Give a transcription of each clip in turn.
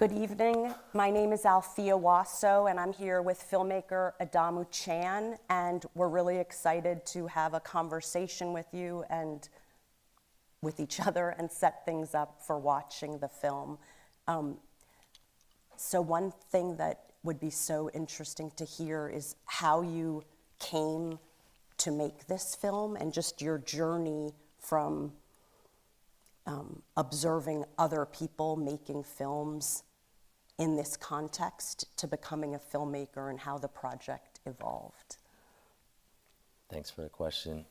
Good evening. My name is Althea Wasow, and I'm here with filmmaker Adamu Chan, and we're really excited to have a conversation with you and with each other and set things up for watching the film. So one thing that would be so interesting to hear is how you came to make this film and just your journey from observing other people making films in this context to becoming a filmmaker and how the project evolved. Thanks for the question.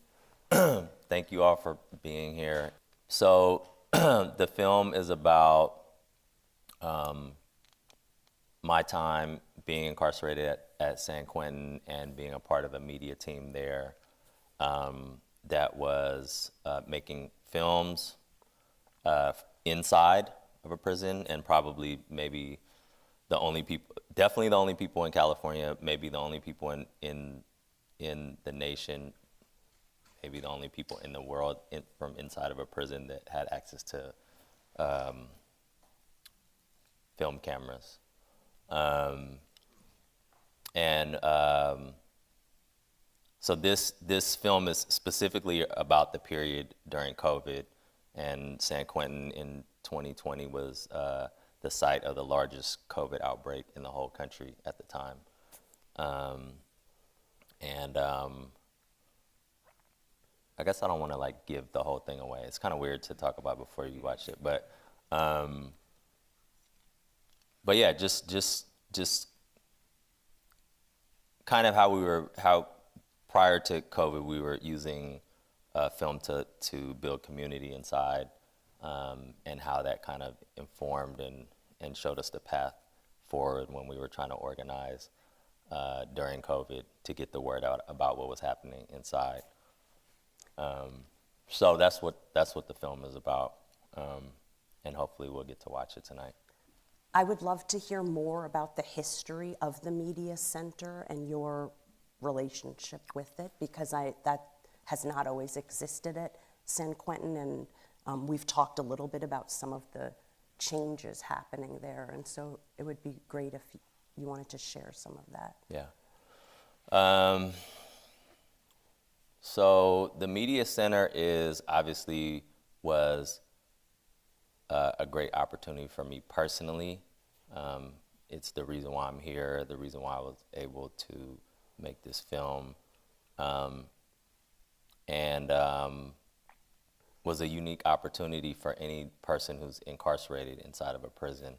Thank you all for being here. So the film is about my time being incarcerated at San Quentin and being a part of a media team there that was making films inside of a prison, and probably maybe the only people, definitely the only people in California, maybe the only people in the nation, maybe the only people in the world from inside of a prison that had access to film cameras. So this film is specifically about the period during COVID, and San Quentin in 2020 was the site of the largest COVID outbreak in the whole country at the time. I guess I don't want to like give the whole thing away. It's kind of weird to talk about before you watch it, but yeah, just kind of how prior to COVID we were using film to build community inside, and how that kind of informed and showed us the path forward when we were trying to organize during COVID to get the word out about what was happening inside. So that's what the film is about, and hopefully we'll get to watch it tonight. I would love to hear more about the history of the Media Center and your relationship with it, because that has not always existed at San Quentin, and we've talked a little bit about some of the changes happening there, and so it would be great if you wanted to share some of that. Yeah. So the Media Center was a great opportunity for me personally. It's the reason why I'm here, the reason why I was able to make this film, and was a unique opportunity for any person who's incarcerated inside of a prison.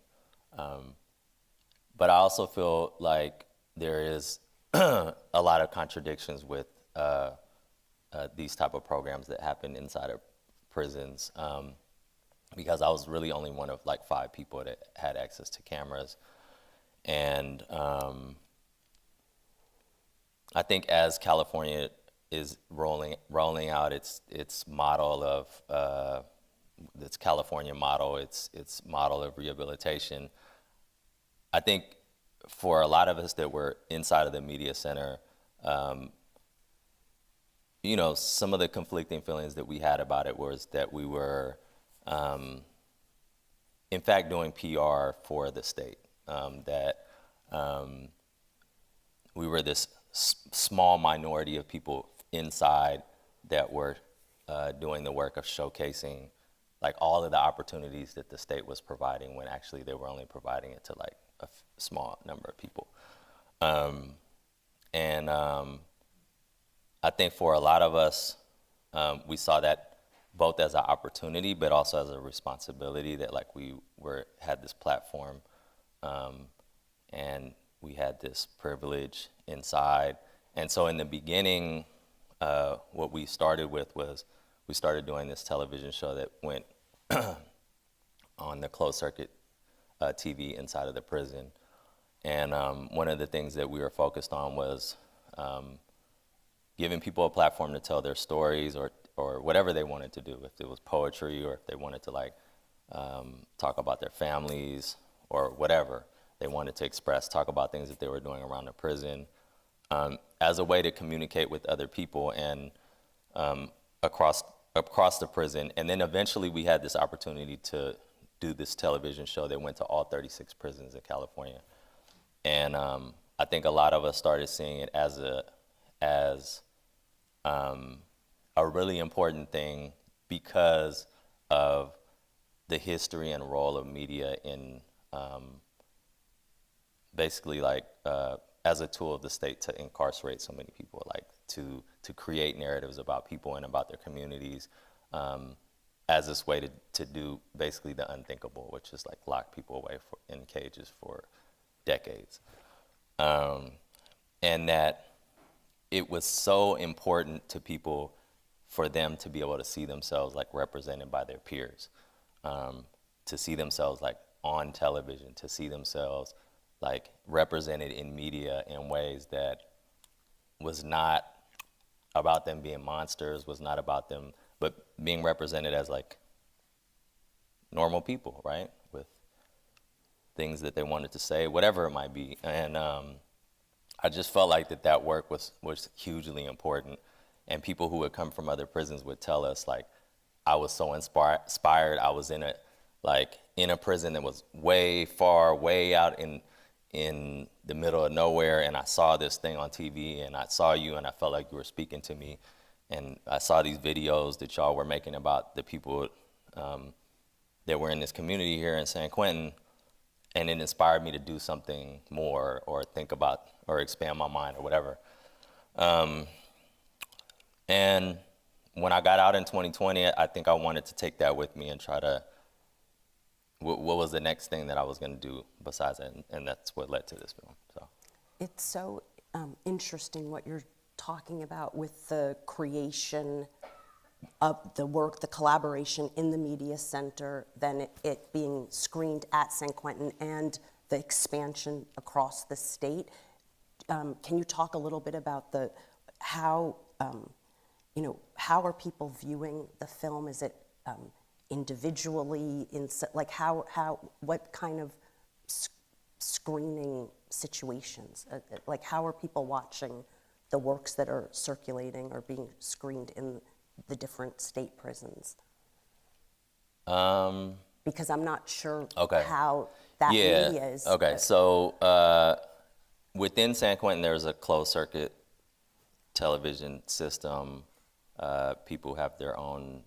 But I also feel like there is a lot of contradictions with these type of programs that happen inside of prisons, because I was really only one of like 5 people that had access to cameras. And I think as California is rolling out its model of its California model, its model of rehabilitation, I think for a lot of us that were inside of the Media Center, you know, some of the conflicting feelings that we had about it was that we were, in fact, doing PR for the state, that we were this small minority of people inside that were doing the work of showcasing like all of the opportunities that the state was providing, when actually they were only providing it to like a small number of people. I think for a lot of us, we saw that both as an opportunity, but also as a responsibility, that like we had this platform, and we had this privilege inside. And so in the beginning, what we started with was we started doing this television show that went on the closed circuit TV inside of the prison. And one of the things that we were focused on was giving people a platform to tell their stories, or whatever they wanted to do, if it was poetry or if they wanted to like talk about their families or whatever they wanted to express, talk about things that they were doing around the prison, as a way to communicate with other people and across the prison. And then eventually we had this opportunity to do this television show that went to all 36 prisons in California. And I think a lot of us started seeing it as a really important thing because of the history and role of media in basically like as a tool of the state to incarcerate so many people, like to create narratives about people and about their communities as this way to do basically the unthinkable, which is like lock people away in cages for decades. And that it was so important to people for them to be able to see themselves like represented by their peers, to see themselves like on television, to see themselves like represented in media in ways that was not about them being monsters, was not about them, but being represented as like normal people, right? With things that they wanted to say, whatever it might be. And I just felt like that work was hugely important. And people who would come from other prisons would tell us, like, I was so inspired. I was in a prison that was way far, way out in the middle of nowhere, and I saw this thing on TV, and I saw you, and I felt like you were speaking to me. And I saw these videos that y'all were making about the people that were in this community here in San Quentin, and it inspired me to do something more or think about or expand my mind or whatever. And when I got out in 2020, I think I wanted to take that with me and try to, what was the next thing that I was going to do besides that? And that's what led to this film. So it's so interesting what you're talking about with the creation of the work, the collaboration in the media center, then it being screened at San Quentin, and the expansion across the state. Can you talk a little bit about how are people viewing the film? Is it individually, like what kind of screening situations? Like how are people watching the works that are circulating or being screened in the different state prisons? Because I'm not sure how that media is. Okay, so within San Quentin, there's a closed circuit television system. People have their own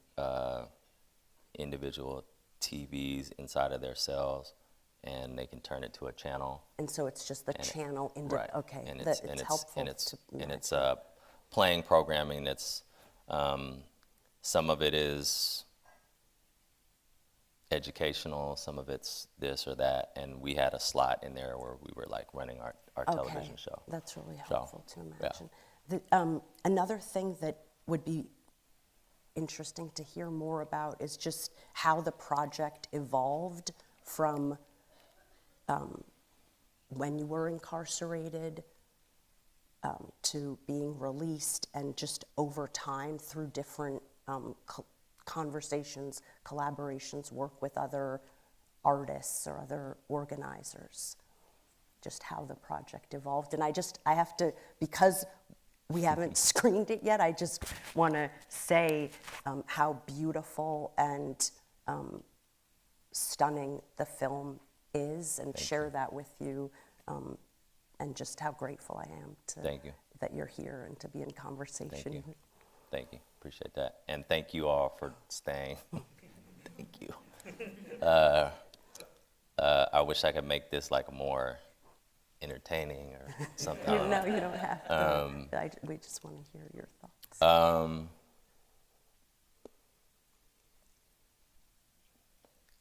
individual TVs inside of their cells, and they can turn it to a channel. And so it's just the channel, right? Okay, and it's helpful. And it's playing programming that's some of it is educational, some of it's this or that, and we had a slot in there where we were like running our television show. That's really helpful to imagine. Yeah. Another thing that would be interesting to hear more about is just how the project evolved from when you were incarcerated to being released, and just over time through different conversations, collaborations, work with other artists or other organizers, just how the project evolved. And I have to, because we haven't screened it yet, I just want to say how beautiful and stunning the film is, and share that with you, and just how grateful I am that you're here and to be in conversation. Thank you. Appreciate that. And thank you all for staying. Thank you. I wish I could make this like more entertaining or something. No, you don't have to. We just want to hear your thoughts.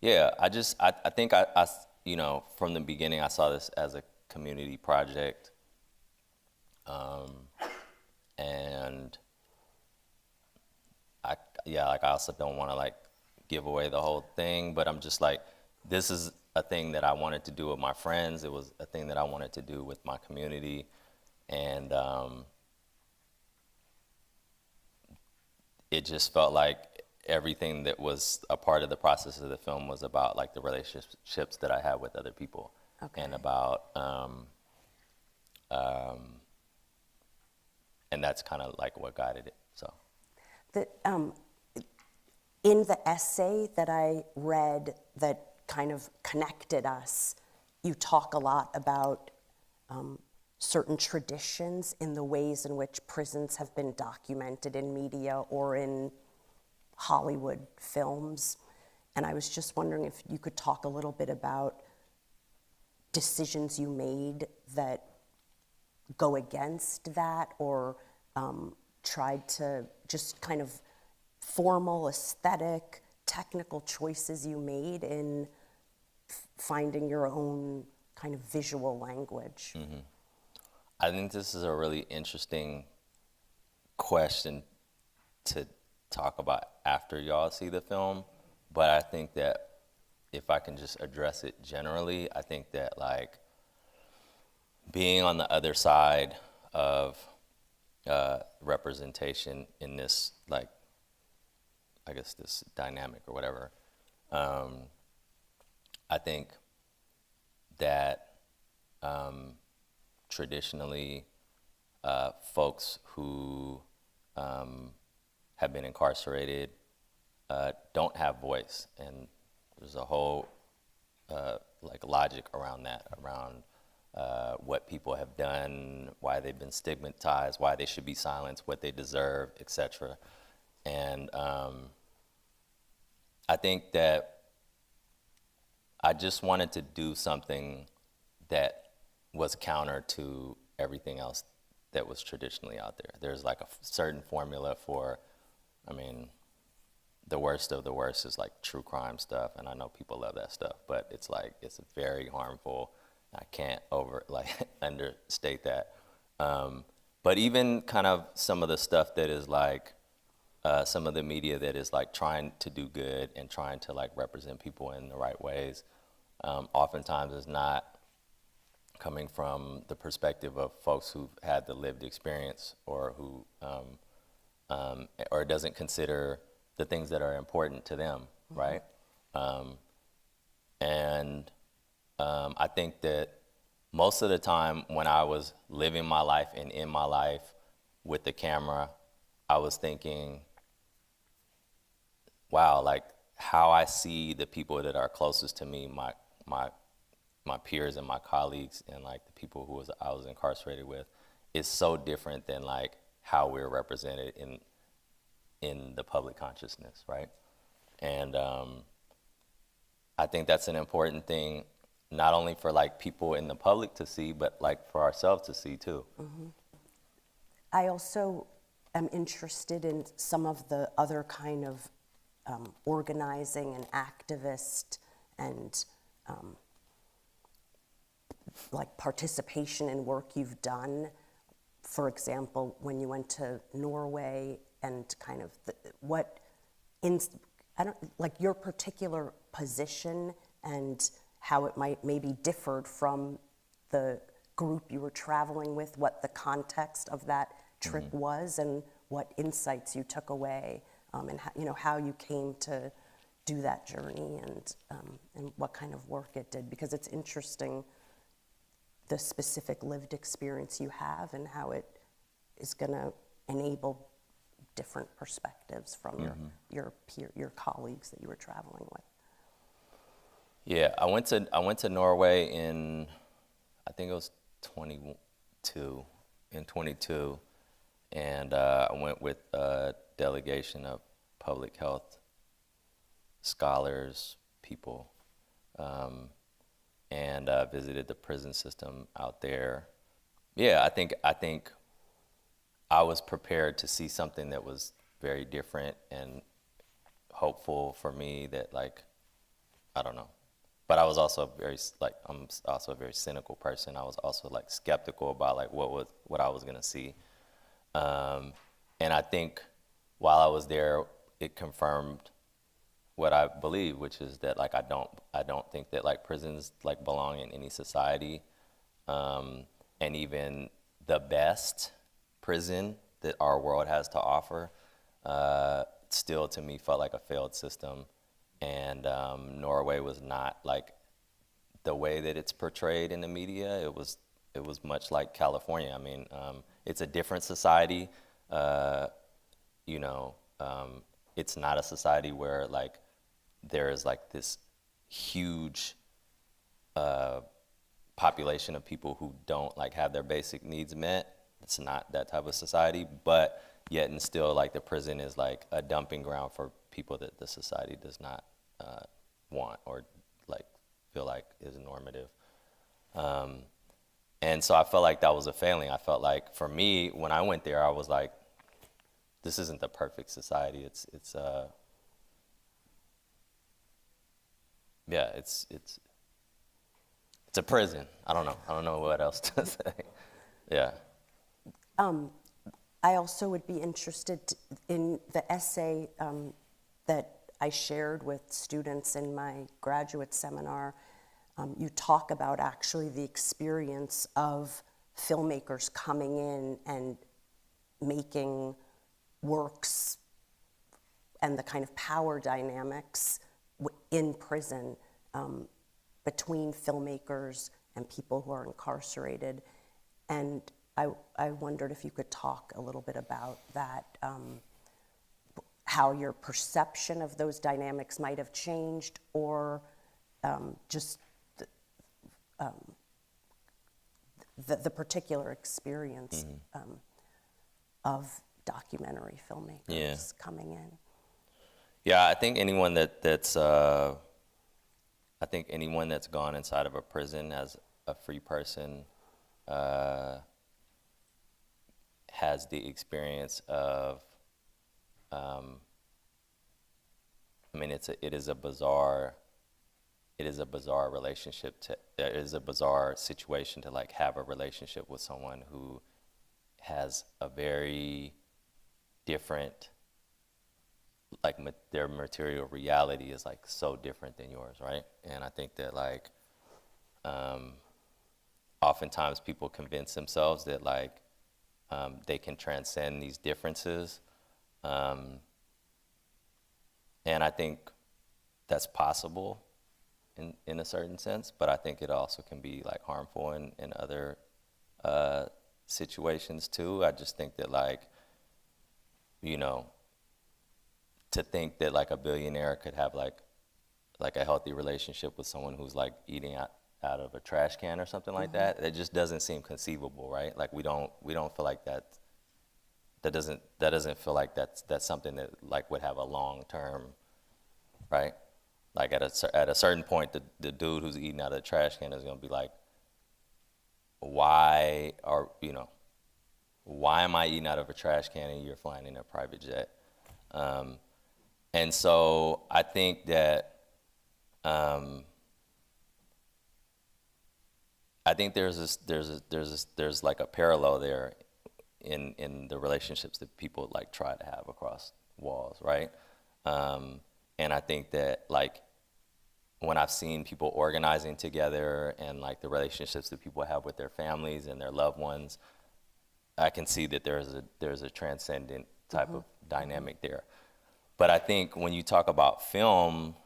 Yeah, I think I from the beginning I saw this as a community project, and I also don't want to like give away the whole thing, but I'm just like, this is a thing that I wanted to do with my friends. It was a thing that I wanted to do with my community, and it just felt like everything that was a part of the process of the film was about like the relationships that I had with other people, and about and that's kind of like what guided it. So in the essay that I read that kind of connected us. You talk a lot about certain traditions in the ways in which prisons have been documented in media or in Hollywood films. And I was just wondering if you could talk a little bit about decisions you made that go against that, or tried to just kind of formal, aesthetic, technical choices you made in finding your own kind of visual language. Mm-hmm. I think this is a really interesting question to talk about after y'all see the film, but I think that if I can just address it generally, I think that like being on the other side of representation in this, like, I guess this dynamic or whatever, I think that traditionally folks who have been incarcerated don't have voice, and there's a whole like logic around that, around what people have done, why they've been stigmatized, why they should be silenced, what they deserve, etc. And I think that I just wanted to do something that was counter to everything else that was traditionally out there. There's like a certain formula for, I mean, the worst of the worst is like true crime stuff, and I know people love that stuff, but it's like, it's very harmful. I can't understate that. But even kind of some of the stuff that is like, some of the media that is like trying to do good and trying to like represent people in the right ways, oftentimes is not coming from the perspective of folks who've had the lived experience, or who, or doesn't consider the things that are important to them, mm-hmm. right? I think that most of the time when I was living my life and in my life with the camera, I was thinking, wow, like how I see the people that are closest to me, my peers and my colleagues, and like the people who I was incarcerated with, is so different than like how we're represented in the public consciousness, right? And I think that's an important thing, not only for like people in the public to see, but like for ourselves to see too. Mm-hmm. I also am interested in some of the other kind of organizing and activist and like participation in work you've done. For example, when you went to Norway, and kind of like your particular position and how it might maybe differed from the group you were traveling with, what the context of that trip mm-hmm. was, and what insights you took away, and how you came to do that journey, and what kind of work it did, because it's interesting the specific lived experience you have and how it is going to enable different perspectives from mm-hmm. your colleagues that you were traveling with. Yeah, I went to Norway in, I think it was 22, and I went with a delegation of public health scholars, people, and visited the prison system out there. Yeah, I think I was prepared to see something that was very different and hopeful for me, that like, I don't know. But I was also I'm also a very cynical person. I was also like skeptical about like what I was gonna see. And I think while I was there, it confirmed what I believe, which is that like I don't think that like prisons like belong in any society. And even the best prison that our world has to offer still to me felt like a failed system. And Norway was not like the way that it's portrayed in the media. It was much like California. I mean, it's a different society. It's not a society where like there is like this huge population of people who don't like have their basic needs met. It's not that type of society, but yet and still like the prison is like a dumping ground for people that the society does not want or like feel like is normative. And so I felt like that was a failing. I felt like for me, when I went there, I was like, this isn't the perfect society. It's a prison. I don't know what else to say. Yeah. I also would be interested in the essay that I shared with students in my graduate seminar. You talk about actually the experience of filmmakers coming in and making works and the kind of power dynamics in prison between filmmakers and people who are incarcerated. And I wondered if you could talk a little bit about that, how your perception of those dynamics might have changed, or just the particular experience of documentary filmmakers coming in. Yeah, I think anyone that's gone inside of a prison as a free person has the experience of, it is a bizarre relationship it is a bizarre situation to like have a relationship with someone who has a very different, like their material reality is like so different than yours, right? And I think that like, oftentimes people convince themselves that like, they can transcend these differences. And I think that's possible in a certain sense, but I think it also can be like harmful in other situations too. I just think that like, to think that like a billionaire could have like a healthy relationship with someone who's like eating out of a trash can or something like that, it just doesn't seem conceivable, right? Like we don't feel like that doesn't feel like that's something that like would have a long term, right? Like at a certain point, the dude who's eating out of the trash can is gonna be like, why am I eating out of a trash can and you're flying in a private jet? And so I think that I think there's like a parallel there in the relationships that people like try to have across walls, right? And I think that like when I've seen people organizing together and like the relationships that people have with their families and their loved ones, I can see that there's a transcendent type of dynamic there. But I think when you talk about film,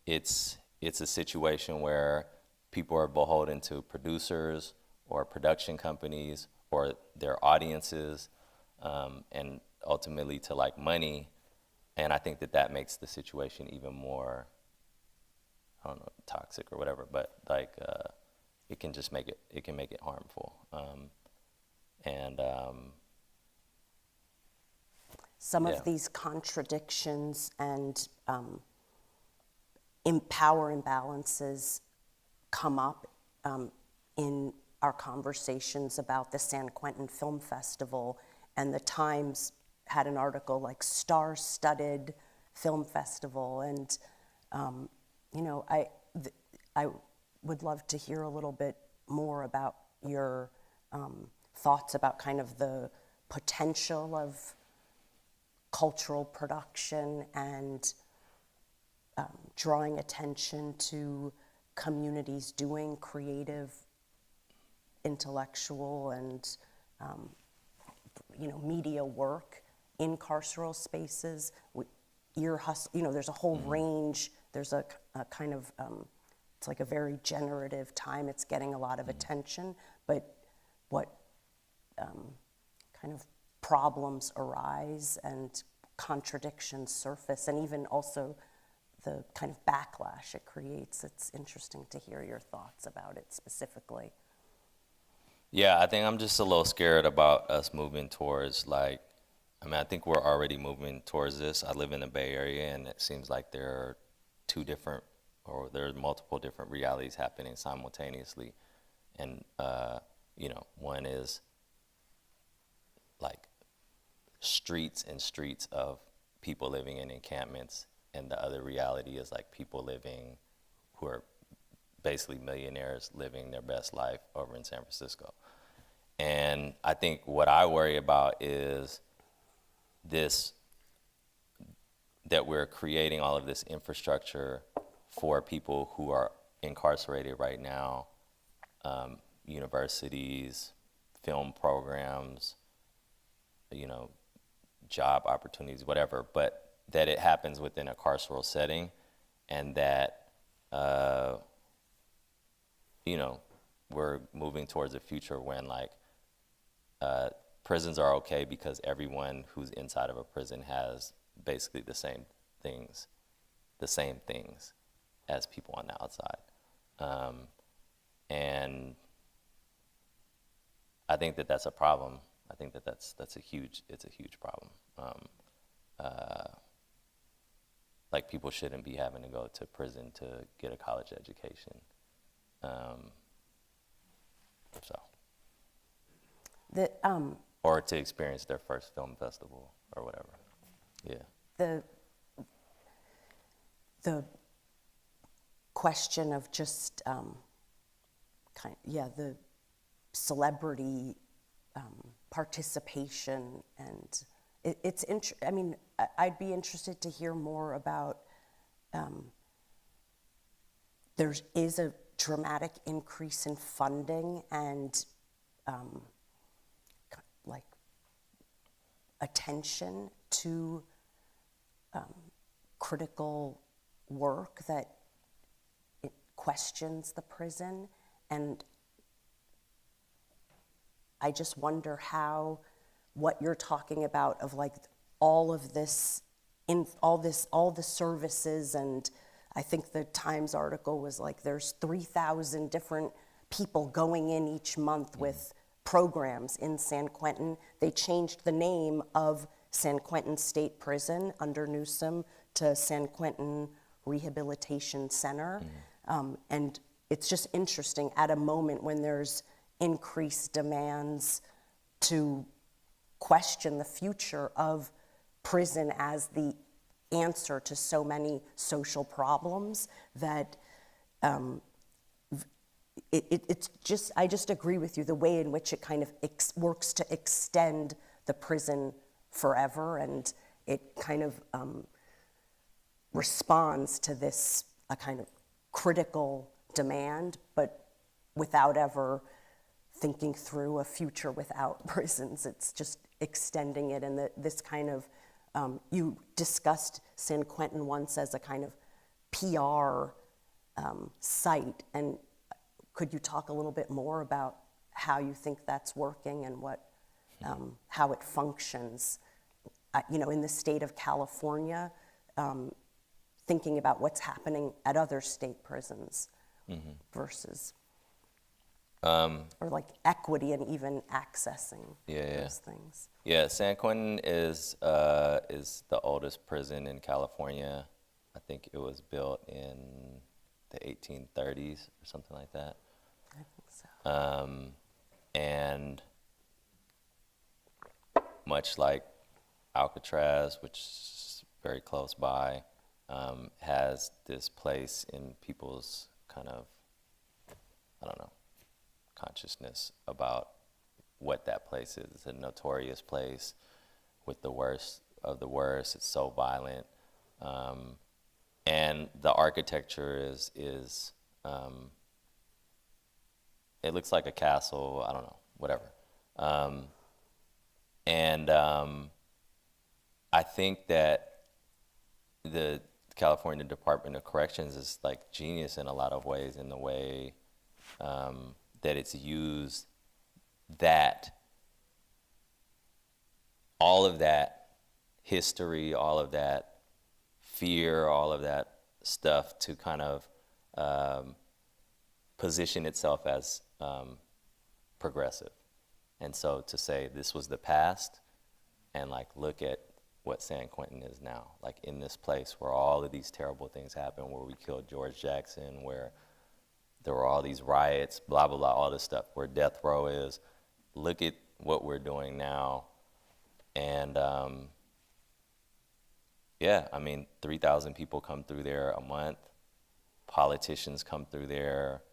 it's a situation where people are beholden to producers or production companies or their audiences, and ultimately to like money. And I think that makes the situation even more, I don't know, toxic or whatever, but like it can make it harmful. Some of these contradictions and power imbalances come up in our conversations about the San Quentin Film Festival, and the Times had an article like star-studded film festival, and I would love to hear a little bit more about your thoughts about kind of the potential of cultural production and drawing attention to communities doing creative, intellectual, and media work in carceral spaces. There's a whole range. There's a kind of it's like a very generative time. It's getting a lot of attention, but what kind of problems arise and contradictions surface, and even also the kind of backlash it creates. It's interesting to hear your thoughts about it specifically. Yeah, I think I'm just a little scared about us moving towards I think we're already moving towards this. I live in the Bay Area, and it seems like there are multiple different realities happening simultaneously. And, one is like streets and streets of people living in encampments, and the other reality is like people living who are basically millionaires living their best life over in San Francisco. And I think what I worry about is that we're creating all of this infrastructure for people who are incarcerated right now, universities, film programs, job opportunities, whatever, but that it happens within a carceral setting, and that, we're moving towards a future when prisons are okay because everyone who's inside of a prison has basically the same things as people on the outside. And I think that that's a problem. I think that it's a huge problem. Like people shouldn't be having to go to prison to get a college education. Or to experience their first film festival or whatever. Yeah. The question of just the celebrity participation, and I'd be interested to hear more about. There is a dramatic increase in funding and attention to critical work that it questions the prison, and I just wonder how what you're talking about of all of this, all the services, and I think the Times article was there's 3,000 different people going in each month with programs in San Quentin. They changed the name of San Quentin State Prison under Newsom to San Quentin Rehabilitation Center. And it's just interesting at a moment when there's increased demands to question the future of prison as the answer to so many social problems that I just agree with you, the way in which it kind of works to extend the prison forever, and it kind of responds to this a kind of critical demand, but without ever thinking through a future without prisons. It's just extending it, and this kind of, you discussed San Quentin once as a kind of PR site, and could you talk a little bit more about how you think that's working and what, how it functions, in the state of California, thinking about what's happening at other state prisons versus, or equity and even accessing those things. Yeah, San Quentin is the oldest prison in California. I think it was built in the 1830s or something like that. I think so. And much like Alcatraz, which is very close by, has this place in people's kind of, consciousness about what that place is. It's a notorious place with the worst of the worst. It's so violent. And the architecture is it looks like a castle, I don't know, whatever. I think that the California Department of Corrections is genius in a lot of ways, in the way that it's used all of that history, all of that fear, all of that stuff to kind of position itself as progressive. And so to say this was the past, and like look at what San Quentin is now, like in this place where all of these terrible things happened, where we killed George Jackson, where there were all these riots, blah, blah, blah, all this stuff, where death row is. Look at what we're doing now. And yeah, I mean, 3,000 people come through there a month. Politicians come through there.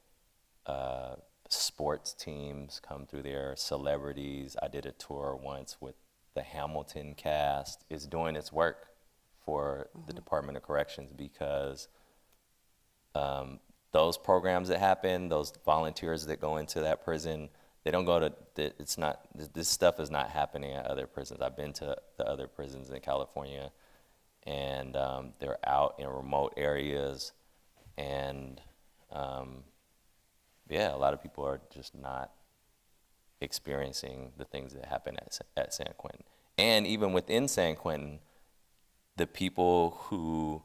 Sports teams come through there. Celebrities. I did a tour once with the Hamilton cast. Is doing its work for the Department of Corrections, because those programs that happen, those volunteers that go into that prison, they don't go to, it's not, this stuff is not happening at other prisons. I've been to the other prisons in California, and they're out in remote areas, and yeah, a lot of people are just not experiencing the things that happen at San Quentin. And even within San Quentin, the people who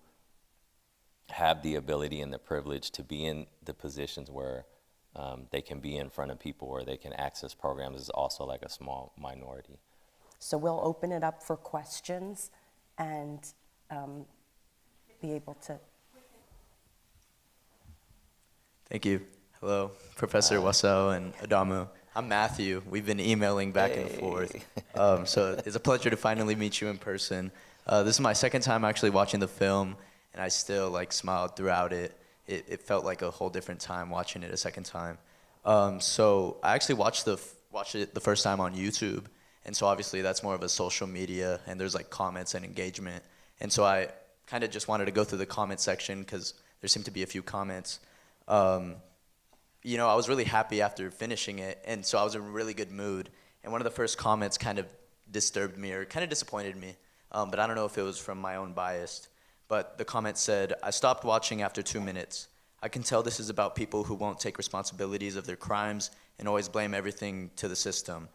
have the ability and the privilege to be in the positions where they can be in front of people or they can access programs is also like a small minority. So we'll open it up for questions and be able to. Thank you. Hello, Professor Wasow and Adamu. I'm Matthew. We've been emailing back and forth. So it's a pleasure to finally meet you in person. This is my second time actually watching the film, and I still like smiled throughout it. It felt like a whole different time watching it a second time. So I actually watched it the first time on YouTube, and so obviously that's more of a social media, and there's like comments and engagement. And so I kind of just wanted to go through the comment section because there seemed to be a few comments. You know, I was really happy after finishing it, and so I was in a really good mood. And one of the first comments kind of disturbed me or kind of disappointed me, but I don't know if it was from my own bias. But the comment said, "I stopped watching after 2 minutes. I can tell this is about people who won't take responsibilities of their crimes and always blame everything to the system."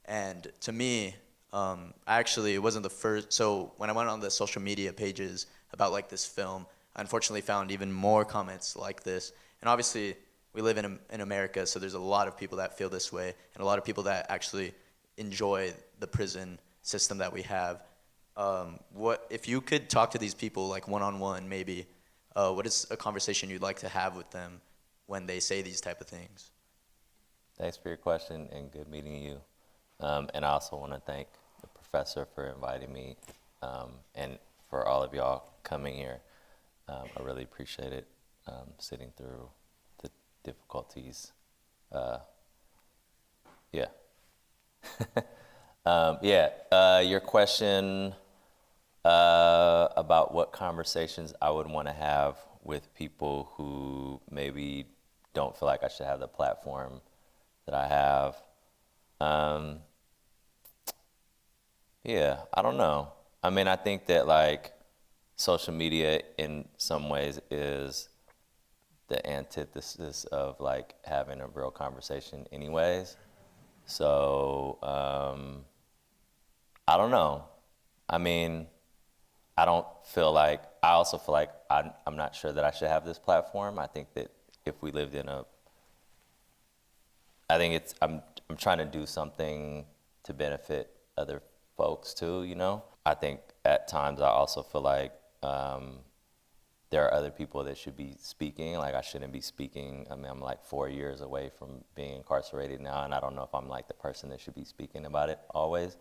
And to me, it wasn't the first. So when I went on the social media pages about like this film, I unfortunately found even more comments like this. And obviously, we live in America, so there's a lot of people that feel this way, and a lot of people that actually enjoy the prison system that we have. What if you could talk to these people like one-on-one, maybe? What is a conversation you'd like to have with them when they say these type of things? Thanks for your question, and good meeting you. And I also want to thank the professor for inviting me, and for all of y'all coming here. I really appreciate it, sitting through the difficulties. Yeah. Your question about what conversations I would want to have with people who maybe don't feel like I should have the platform that I have. I don't know. I mean, I think that like social media in some ways is the antithesis of like having a real conversation anyways. So, I don't know. I mean, I also feel like I'm not sure that I should have this platform. I think that if we lived in I'm trying to do something to benefit other folks too, you know? I think at times I also feel like there are other people that should be speaking. Like I shouldn't be speaking. I mean, I'm like 4 years away from being incarcerated now, and I don't know if I'm like the person that should be speaking about it always.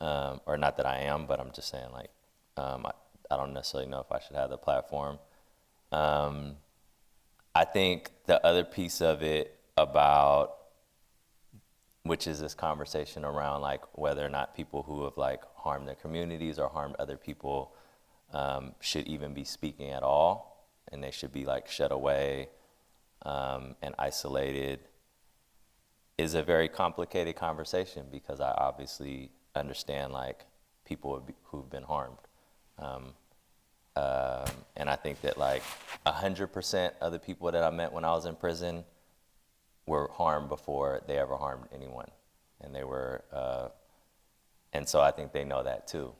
Or not that I am, but I'm just saying like, I don't necessarily know if I should have the platform. I think the other piece of it about, which is this conversation around like whether or not people who have like harmed their communities or harmed other people should even be speaking at all, and they should be like shut away and isolated, is a very complicated conversation because I obviously understand like people who've been harmed. And I think that like 100% of the people that I met when I was in prison were harmed before they ever harmed anyone. And they were, and so I think they know that too.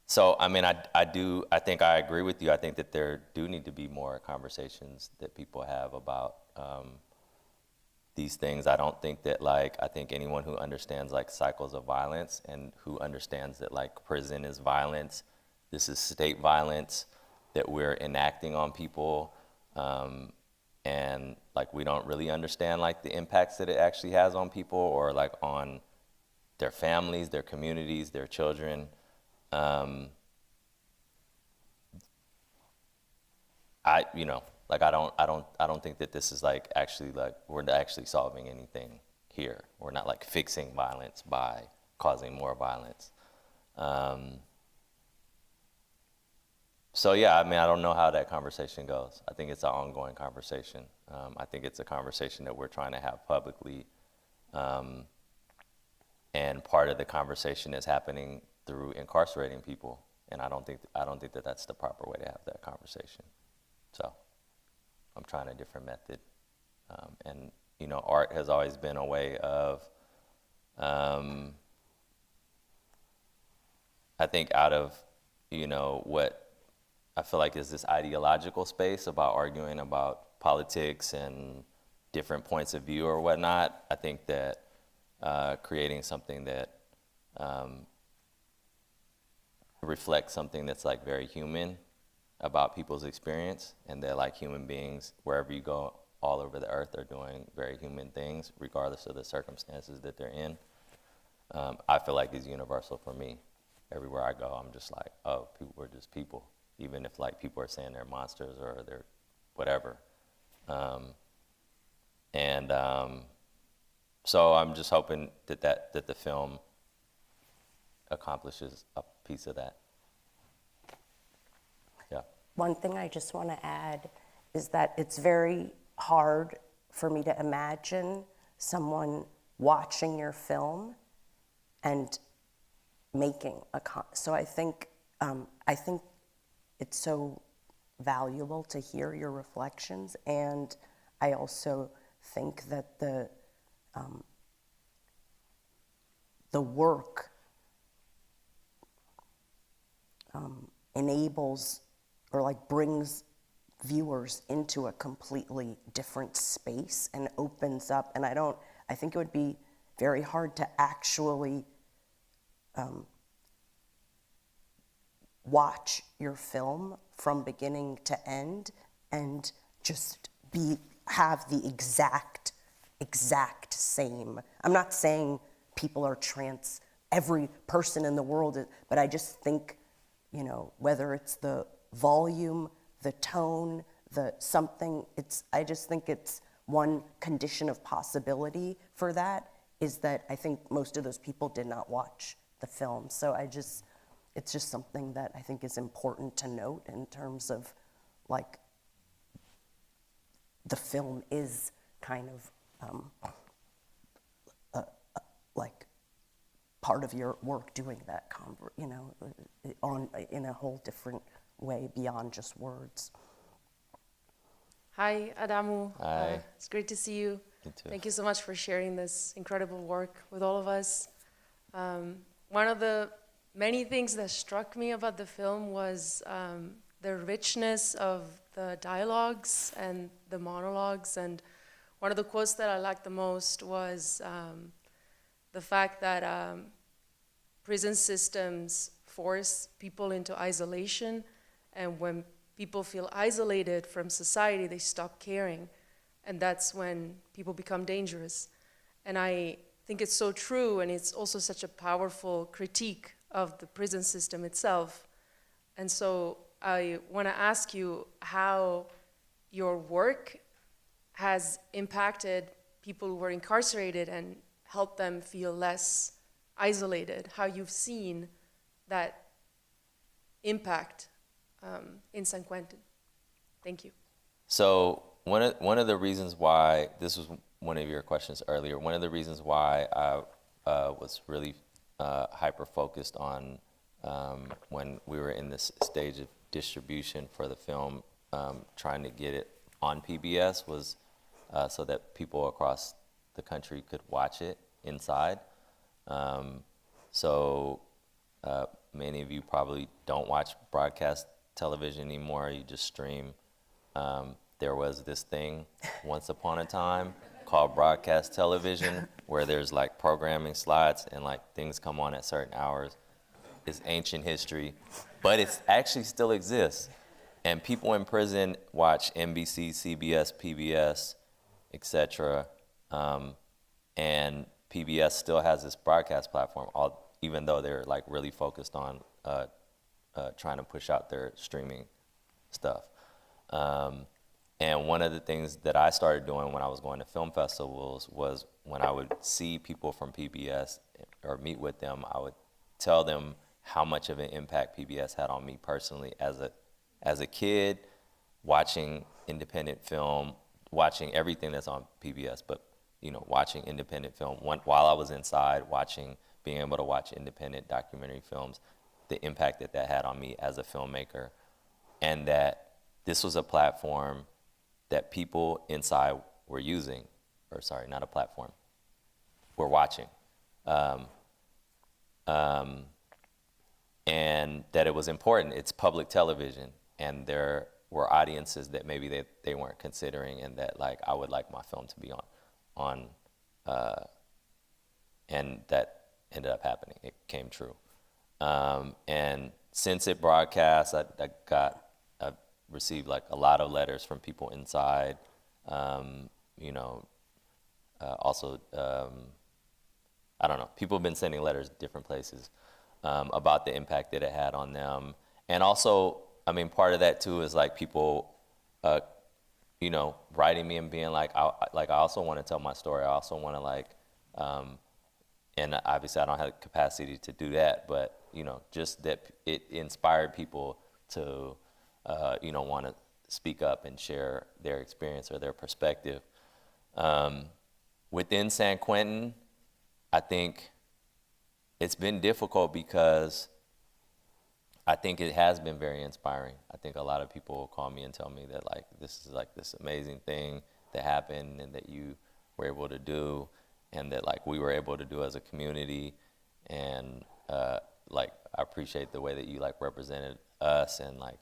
So, I mean, I think I agree with you. I think that there do need to be more conversations that people have about these things. I don't think that, like, I think anyone who understands, like, cycles of violence and who understands that, like, prison is violence, this is state violence that we're enacting on people, and, like, we don't really understand, like, the impacts that it actually has on people or, like, on their families, their communities, their children. You know, like, I don't think that this is, like, actually, like, we're actually solving anything here. We're not, like, fixing violence by causing more violence. So yeah, I mean, I don't know how that conversation goes. I think it's an ongoing conversation. I think it's a conversation that we're trying to have publicly. And part of the conversation is happening through incarcerating people. And I don't think that that's the proper way to have that conversation. So I'm trying a different method. And, you know, art has always been a way of, I think out of, you know, what I feel like is this ideological space about arguing about politics and different points of view or whatnot, I think that creating something that reflects something that's, like, very human about people's experience, and that, like, human beings, wherever you go all over the earth, are doing very human things, regardless of the circumstances that they're in, I feel like is universal for me. Everywhere I go, I'm just like, oh, we're just people, even if, like, people are saying they're monsters or they're whatever. So I'm just hoping that the film accomplishes a piece of that. Yeah. One thing I just want to add is that it's very hard for me to imagine someone watching your film and making so I think it's so valuable to hear your reflections, and I also think that the work enables or, like, brings viewers into a completely different space and opens up, and I think it would be very hard to actually watch your film from beginning to end and just have the exact same. I'm not saying people are every person in the world is, but I just think, you know, whether it's the volume, the tone, I just think it's one condition of possibility for that is that I think most of those people did not watch the film. So it's just something that I think is important to note in terms of, like, the film is kind of like part of your work, doing that, you know, in a whole different way beyond just words. Hi, Adamu. Hi. It's great to see you. You too. Thank you so much for sharing this incredible work with all of us. One of the many things that struck me about the film was the richness of the dialogues and the monologues. And one of the quotes that I liked the most was the fact that prison systems force people into isolation, and when people feel isolated from society, they stop caring, and that's when people become dangerous. And I think it's so true, and it's also such a powerful critique of the prison system itself. And so I want to ask you how your work has impacted people who were incarcerated and helped them feel less isolated, how you've seen that impact in San Quentin. Thank you. So one of the reasons why, this was one of your questions earlier, one of the reasons why I was really hyper-focused on when we were in this stage of distribution for the film, trying to get it on PBS was so that people across the country could watch it inside. So many of you probably don't watch broadcast television anymore. You just stream. There was this thing once upon a time called broadcast television where there's like programming slides and like things come on at certain hours. It's ancient history, but it actually still exists. And people in prison watch NBC, CBS, PBS, etc. And PBS still has this broadcast platform, even though they're like really focused on trying to push out their streaming stuff. And one of the things that I started doing when I was going to film festivals was when I would see people from PBS or meet with them, I would tell them how much of an impact PBS had on me personally as a kid, watching independent film, watching everything that's on PBS, but watching independent film while I was inside, being able to watch independent documentary films, the impact that had on me as a filmmaker, and that this was a platform that people inside were using, or sorry, not a platform, were watching. And that it was important. It's public television, and there were audiences that maybe they weren't considering, and that like I would like my film to be on, and that ended up happening. It came true. And since it broadcast, I've received like a lot of letters from people inside. Also, I don't know. People have been sending letters different places about the impact that it had on them, and also, I mean, part of that too is like people, writing me and being like, I also want to tell my story. I also want to like, and obviously I don't have the capacity to do that, but just that it inspired people to, want to speak up and share their experience or their perspective. Within San Quentin, I think it's been difficult because I think it has been very inspiring. I think a lot of people will call me and tell me that like this is like this amazing thing that happened and that you were able to do, and that like we were able to do as a community, and like I appreciate the way that you like represented us, and like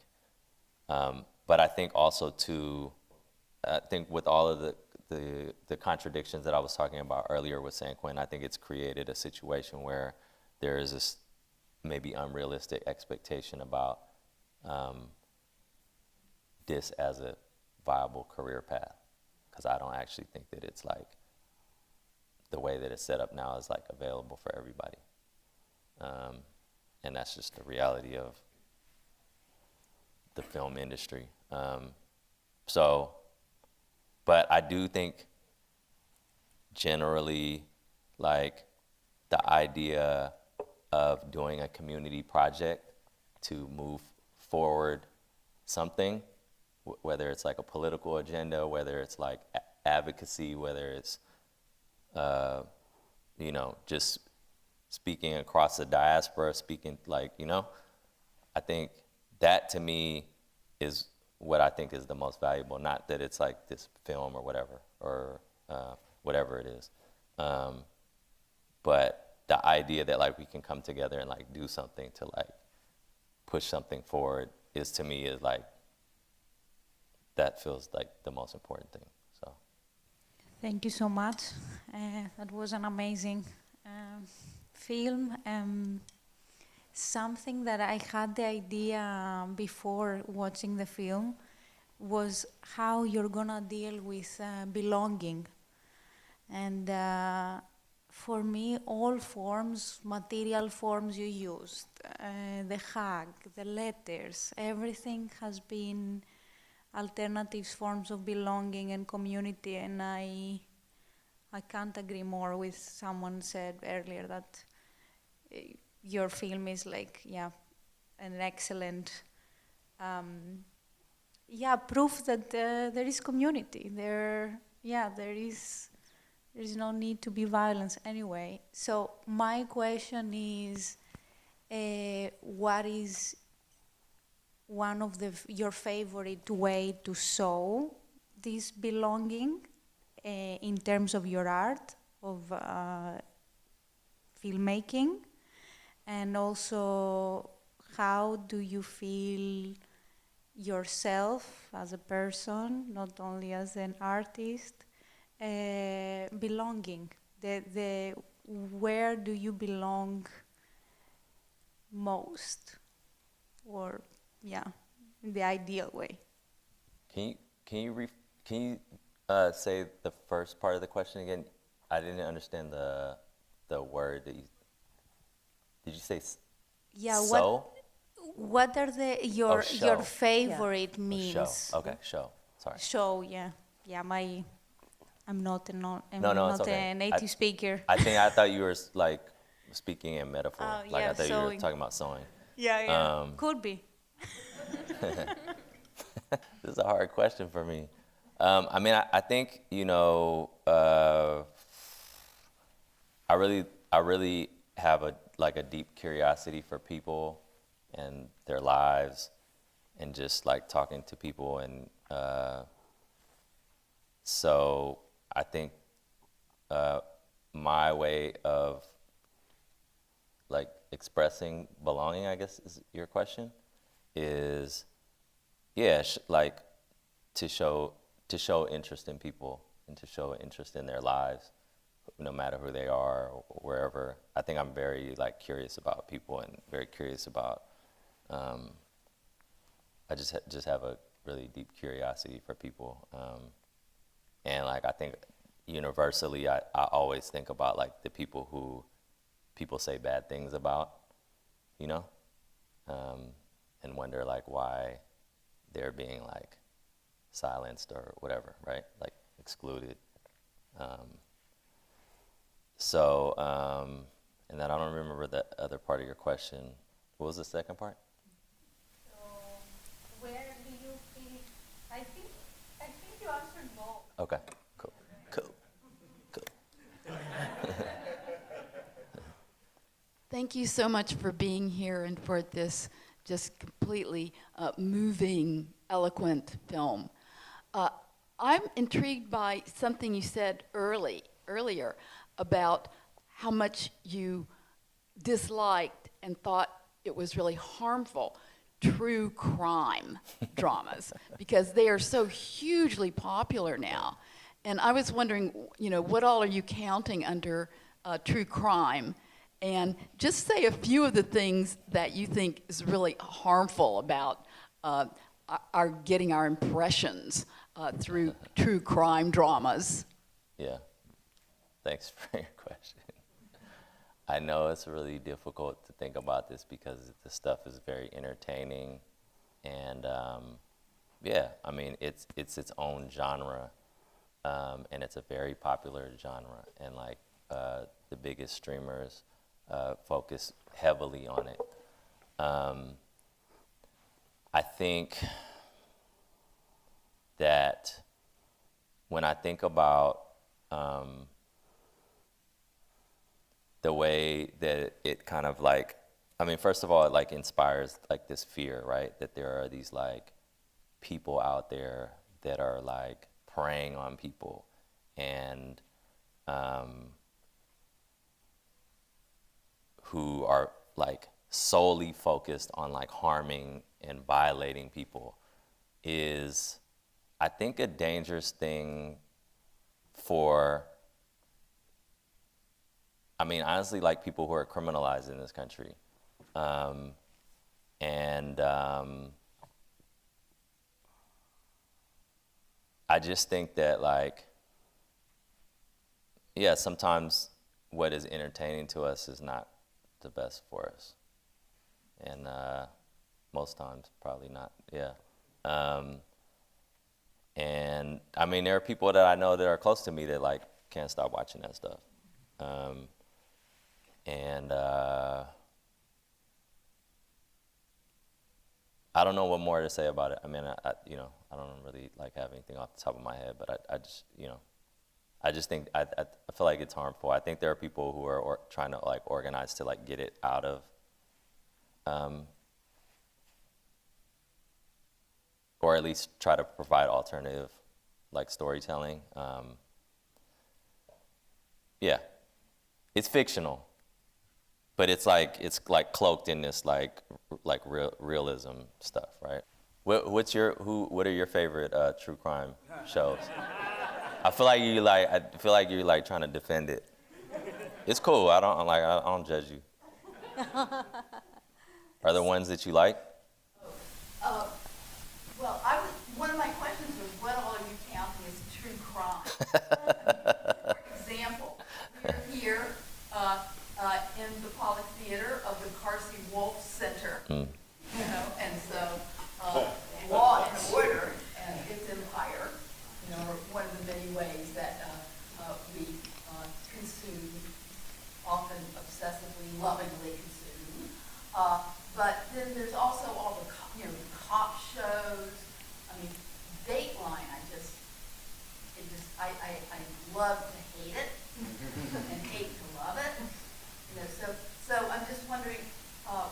but I think also too, I think with all of the contradictions that I was talking about earlier with San Quentin, I think it's created a situation where there is this maybe unrealistic expectation about this as a viable career path, because I don't actually think that it's like the way that it's set up now is like available for everybody, and that's just the reality of the film industry. But I do think generally, like the idea of doing a community project to move forward something, whether it's like a political agenda, whether it's like advocacy, whether it's, just speaking across the diaspora, speaking like, I think that to me is what I think is the most valuable. Not that it's like this film or whatever, or whatever it is. But the idea that like we can come together and like do something to like push something forward is, to me, is like, that feels like the most important thing. So thank you so much. That was an amazing film. Something that I had the idea before watching the film was how you're gonna deal with belonging. And for me, all forms, material forms you used, the hug, the letters, everything has been alternative forms of belonging and community. And I can't agree more with someone said earlier that your film is like, an excellent, proof that there is community. There is no need to be violence anyway. So my question is, what is one of your favorite way to show this belonging in terms of your art, of filmmaking? and also how do you feel yourself as a person, not only as an artist, belonging, the where do you belong most, or yeah, in the ideal way. Can you say the first part of the question again? I didn't understand the word that you. Did you say Yeah, so? what are your show. favorite Or memes? show. Okay, show. Sorry. Show, yeah, yeah. I'm not No, it's not okay. a native speaker. I thought you were like speaking in metaphor. Oh, Like yeah, I thought you sewing. were talking about sewing. Yeah, could be. This is a hard question for me. I mean, I think, you know, I really have a deep curiosity for people and their lives, and just like talking to people, and so I think my way of like expressing belonging, I guess is your question, is like to show interest in people and to show interest in their lives, no matter who they are or wherever. I think I'm very like curious about people and very curious about. I just have a really deep curiosity for people, and like I think universally, I always think about like the people who people say bad things about, you know, and wonder like why they're being like silenced or whatever, right? Like excluded. And then I don't remember the other part of your question. What was the second part? So, where do you feel? I think you answered both. Okay, cool. Thank you so much for being here and for this just completely moving, eloquent film. I'm intrigued by something you said earlier about how much you disliked and thought it was really harmful true crime dramas, because they are so hugely popular now. And I was wondering, you know, what all are you counting under true crime? And just say a few of the things that you think is really harmful about our getting our impressions through true crime dramas. Yeah, thanks for your question. I know it's really difficult to think about this because the stuff is very entertaining, and yeah, I mean it's its own genre, and it's a very popular genre, and like the biggest streamers focus heavily on it. I think that when I think about the way that it kind of like, I mean, first of all, it like inspires like this fear, right? That there are these like people out there that are like preying on people, and who are like solely focused on like harming and violating people, is, I think, a dangerous thing for, I mean, honestly, like people who are criminalized in this country. I just think that like, yeah, sometimes what is entertaining to us is not the best for us. And most times, probably not, yeah. And I mean, there are people that I know that are close to me that like can't stop watching that stuff. I don't know what more to say about it. I mean, I don't really like have anything off the top of my head, but I just, I just think, I feel like it's harmful. I think there are people who are trying to like organize to like get it out of, or at least try to provide alternative like storytelling. Yeah, it's fictional. but it's like cloaked in this like realism stuff, right? What are your favorite true crime shows? I feel like you're like trying to defend it. It's cool. I don't judge you. Are there ones that you like? Well, one of my questions was, what all are you counting as true crime? For example, we're here in the Pollock Theater of the Carsey-Wolf Center, you know, and so Law and Order and its empire, you know, are one of the many ways that we consume, often obsessively, lovingly consume. But then there's also all the cop shows. I mean, Dateline. I love to hate it and hate to love it. You know, so I'm just wondering, but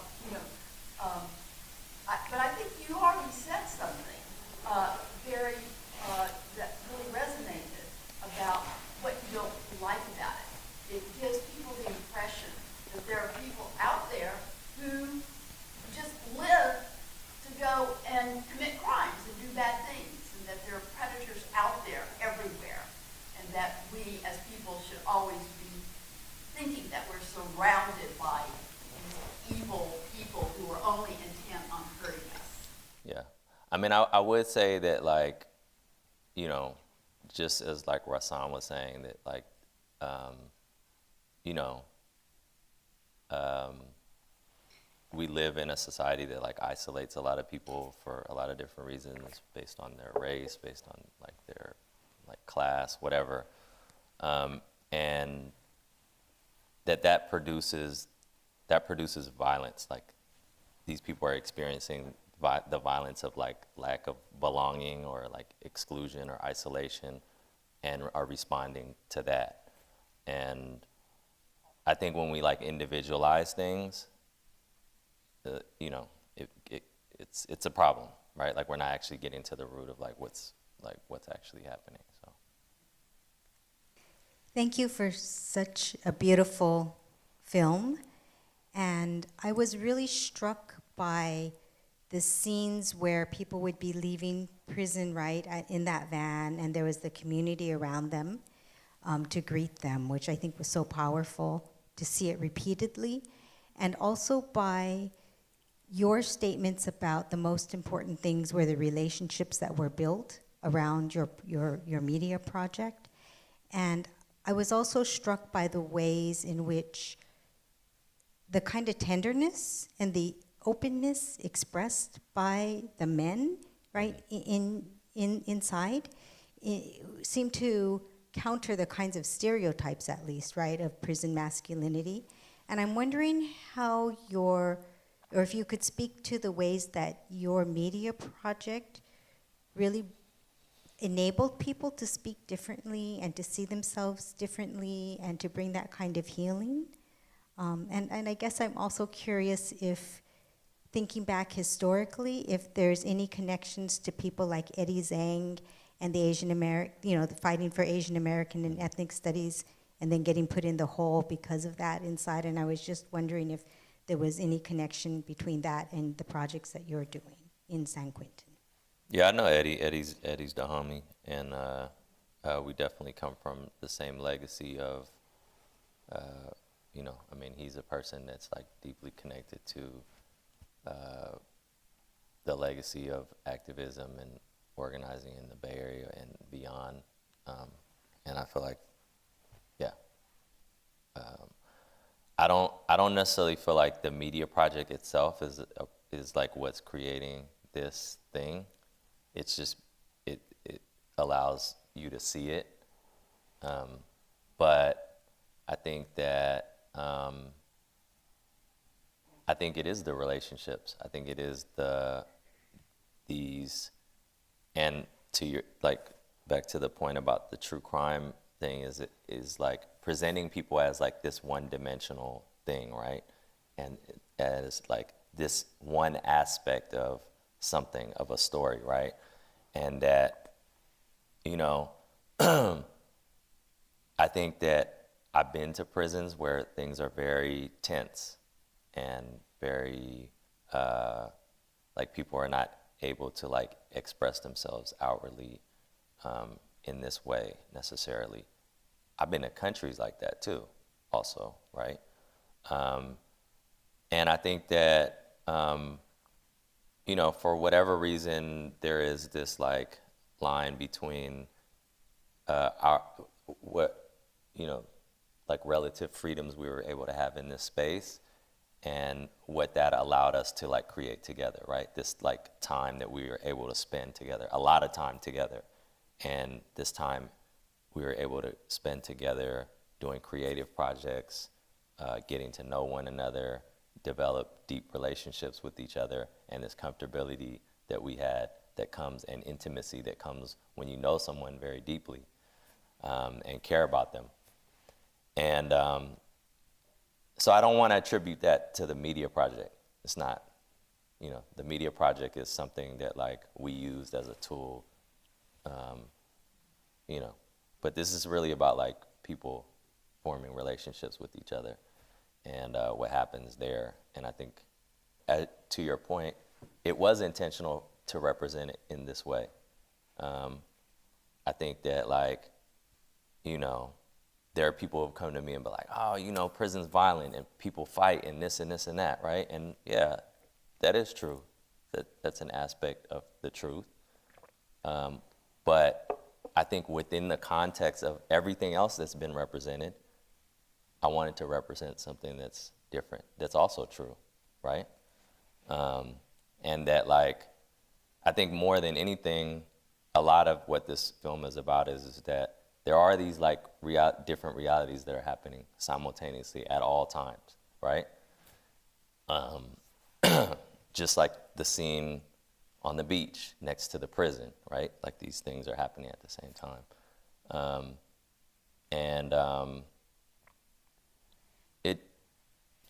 I think you already said something very that really resonated about what you don't like about it. It gives people the impression that there are people out there who just live to go and commit crimes and do bad things, and that there are predators out there everywhere, and that we as people should always be thinking that we're surrounded by these evil people who are only intent on hurting us. Yeah. I mean, I would say that, like, you know, just as like Rasan was saying, that like, you know, we live in a society that like isolates a lot of people for a lot of different reasons, based on their race, based on like their like class, whatever, and that produces violence. Like, these people are experiencing the violence of like lack of belonging or like exclusion or isolation, and are responding to that. And I think when we like individualize things, you know, it's a problem, right? Like, we're not actually getting to the root of like what's actually happening. So thank you for such a beautiful film. And I was really struck by the scenes where people would be leaving prison, right, in that van, and there was the community around them to greet them, which I think was so powerful to see it repeatedly. And also by your statements about the most important things were the relationships that were built around your media project. And I was also struck by the ways in which the kind of tenderness and the openness expressed by the men, right, inside, seemed to counter the kinds of stereotypes, at least, right, of prison masculinity. And I'm wondering how or if you could speak to the ways that your media project really enabled people to speak differently and to see themselves differently and to bring that kind of healing. And I guess I'm also curious if, thinking back historically, if there's any connections to people like Eddie Zhang and the Asian American, you know, the fighting for Asian American and ethnic studies, and then getting put in the hole because of that inside. And I was just wondering if there was any connection between that and the projects that you're doing in San Quentin. yeah, I know Eddie. Eddie's the homie, and we definitely come from the same legacy of, you know, I mean, he's a person that's like deeply connected to the legacy of activism and organizing in the Bay Area and beyond. And I feel like, yeah, I don't necessarily feel like the media project itself is like what's creating this thing. It's just it allows you to see it. But I think that I think it is the relationships. I think it is these, and to your, like, back to the point about the true crime thing, is like presenting people as like this one-dimensional thing, right? And as like this one aspect of something, of a story, right? And that, you know, I think that I've been to prisons where things are very tense and very, like people are not able to like express themselves outwardly in this way necessarily. I've been to countries like that too, also, right? And I think that, you know, for whatever reason, there is this like line between like relative freedoms we were able to have in this space and what that allowed us to like create together, right? This like time that we were able to spend together, a lot of time together. And this time we were able to spend together doing creative projects, getting to know one another, develop deep relationships with each other, and this comfortability that we had that comes, and intimacy that comes when you know someone very deeply and care about them. And so I don't want to attribute that to the media project. It's not, you know, the media project is something that like we used as a tool, you know, but this is really about like people forming relationships with each other and what happens there. And I think, to your point, it was intentional to represent it in this way. I think that like, you know, there are people who have come to me and be like, oh, you know, prison's violent and people fight and this and this and that, right? And yeah, that is true. That's an aspect of the truth. But I think within the context of everything else that's been represented, I wanted to represent something that's different, that's also true, right? And that like, I think more than anything, a lot of what this film is about is that there are these like different realities that are happening simultaneously at all times, right? Just like the scene on the beach next to the prison, right? Like these things are happening at the same time.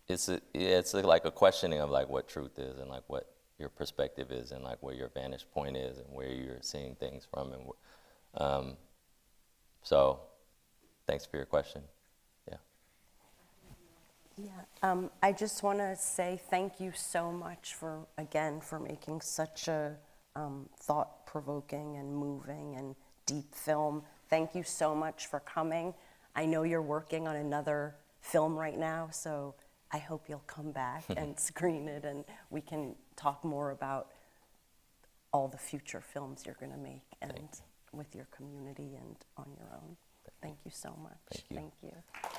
It's like a questioning of like what truth is and like what your perspective is and like where your vantage point is and where you're seeing things from. And so thanks for your question. Yeah. Yeah, I just want to say thank you so much for making such a thought-provoking and moving and deep film. Thank you so much for coming. I know you're working on another film right now, so I hope you'll come back and screen it and we can talk more about all the future films you're going to make and with your community and on your own. Thank you so much. Thank you. Thank you.